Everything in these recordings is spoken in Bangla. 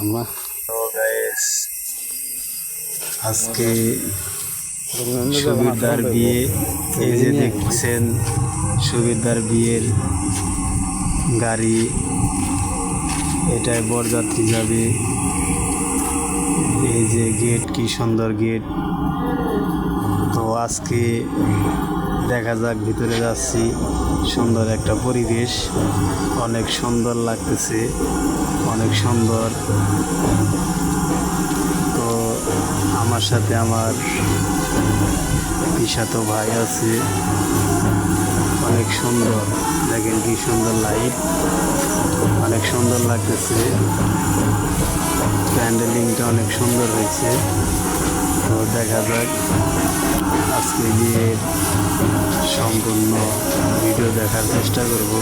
আমরা আজকে সুবিধার বিয়ে, এই যে দেখছেন সুবিধার বিয়ের গাড়ি, এটাই বরযাত্রী যাবে। এই যে গেট, কি সুন্দর গেট। তো আজকে দেখা যাক, ভিতরে যাচ্ছি। সুন্দর একটা পরিবেশ, অনেক সুন্দর লাগতেছে, অনেক সুন্দর। তো আমার সাথে আমার পিসাতো ভাই আছে, অনেক সুন্দর। দেখেন কি সুন্দর লাইট, অনেক সুন্দর লাগতেছে। প্যান্ডেলিংটা অনেক সুন্দর হয়েছে। তো দেখা যাক, আজকে বিয়ের সম্পূর্ণ ভিডিও দেখার চেষ্টা করব।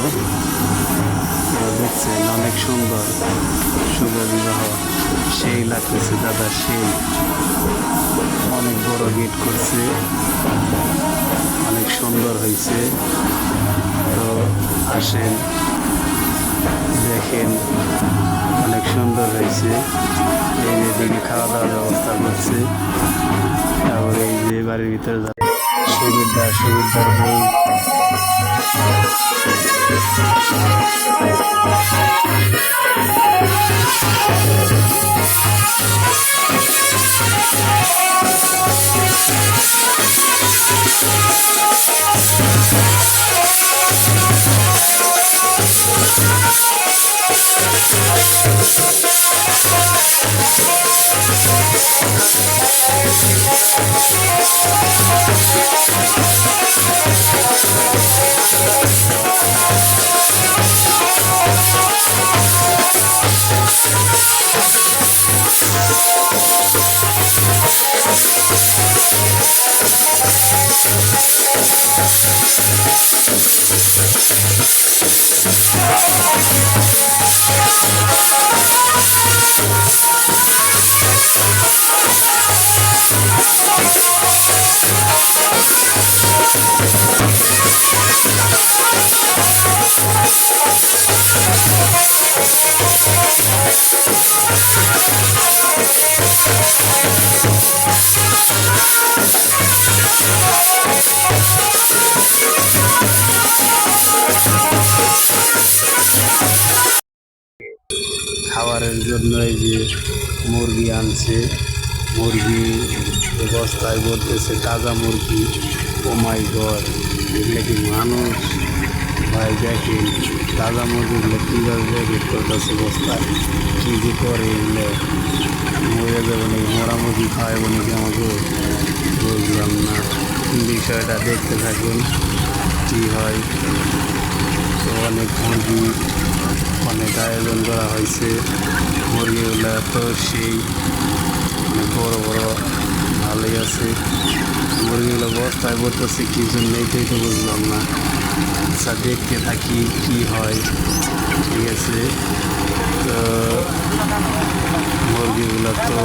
দেখছেন অনেক সুন্দর, শুভ বিবাহ, সেই লাগতেছে দাদা, সেই অনেক বড় গেট করছে, অনেক সুন্দর হয়েছে। তো আসেন দেখেন, অনেক সুন্দর হয়েছে। এই যে দিকে খাওয়া দাওয়ার ব্যবস্থা করছে। তারপর এই যে বাড়ির ভিতরে সুবিধার বই। খাবারের জন্য এই যে মুরগি আনছে, মুরগি বস্তায় ভরতেছে, তাজা মুরগি। ও মাই গড, এগুলো কি মানুষ ভাই? দেখেন তাজা মুরগিগুলো কীভাবে প্যাকেট করতেছে বস্তায়, কী যে করে এগুলো। মরে যাবে নাকি, মরা মুরগি খাওয়াবো নাকি আমাকে, বুঝলাম না। বিষয়টা দেখতে থাকুন কী হয়। তো অনেক মুরগি, অনেক আয়োজন করা হয়েছে। মুরগিগুলো তো সেই অনেক বড় বড়, ভালোই আছে। মুরগিগুলো বস্তায় পড়তেছে কী জন্য, এইটাই তো বুঝলাম না। আচ্ছা দেখতে থাকি কি হয়, ঠিক আছে। তো মুরগিগুলো তো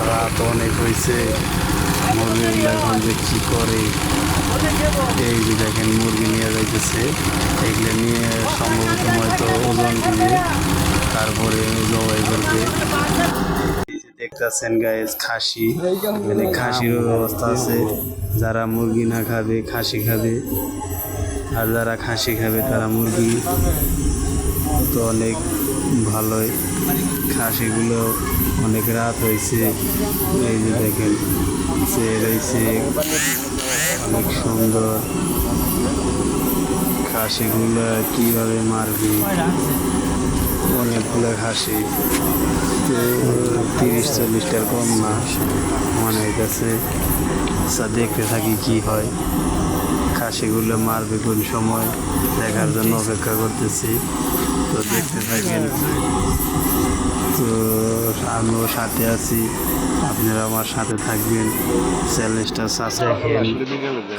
রাত অনেক হয়েছে, মুরগিগুলো এখন যে কী করে। এই যে দেখেন মুরগি নিয়ে যাইতেছে, এগুলো নিয়ে সম্ভবত হয়তো ওজন দিয়ে তারপরে জবাই করবে। দেখতেছেন গাইস, খাসি, মানে খাসিরও ব্যবস্থা আছে। যারা মুরগি না খাবে খাসি খাবে, আর যারা খাসি খাবে তারা মুরগি। তো অনেক ভালোই, খাসিগুলো অনেক রাত হয়েছে। এই যে দেখেন সে রয়েছে, অনেক সুন্দর। খাসিগুলো কীভাবে মারবি, অনেকগুলো খাসি, 30-40টার কম না মনে হইতেছে। আচ্ছা দেখতে থাকি কি হয়, খাসিগুলো মারবে কোন সময়, দেখার জন্য অপেক্ষা করতেছি। তো দেখতে থাকেন। তো আমিও সাথে আছি, আপনারা আমার সাথে থাকবেন। চ্যালেঞ্জটা দেখেন,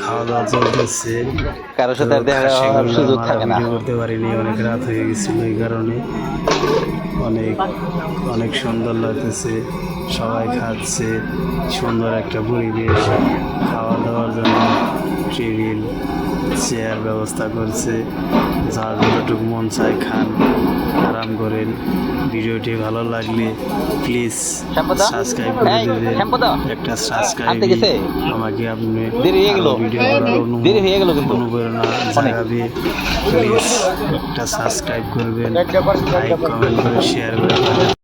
খাওয়া দাওয়া চলতেছে। কারোর সাথে দেখা হওয়ার সুযোগ থাকে না, করতে পারিনি, অনেক রাত হয়ে গেছিল, এই কারণে। অনেক সুন্দর লাগতেছে, সবাই খাচ্ছে, সুন্দর একটা পরিবেশ, খাওয়া দাওয়ার জন্য টেবিল চেয়ার ব্যবস্থা করছে, যা যতটুকু মন চায় খান, আরাম করেন। ভিডিওটি ভালো লাগলে প্লিজ শ্যাম্পুদা? সাবস্ক্রাইব করে এই, দেবেন। শ্যাম্পুদা? একটা সাবস্ক্রাইব আনতে গেছে? আমাকে আপনি দেরি হয়ে গেল। ভিডিও করার দেরি হয়ে গেল কিন্তু। অনুপ্রেরণা অনেক। জাগাবে। প্লিজ একটা সাবস্ক্রাইব করবেন, লাইক কমেন্ট করে শেয়ার করে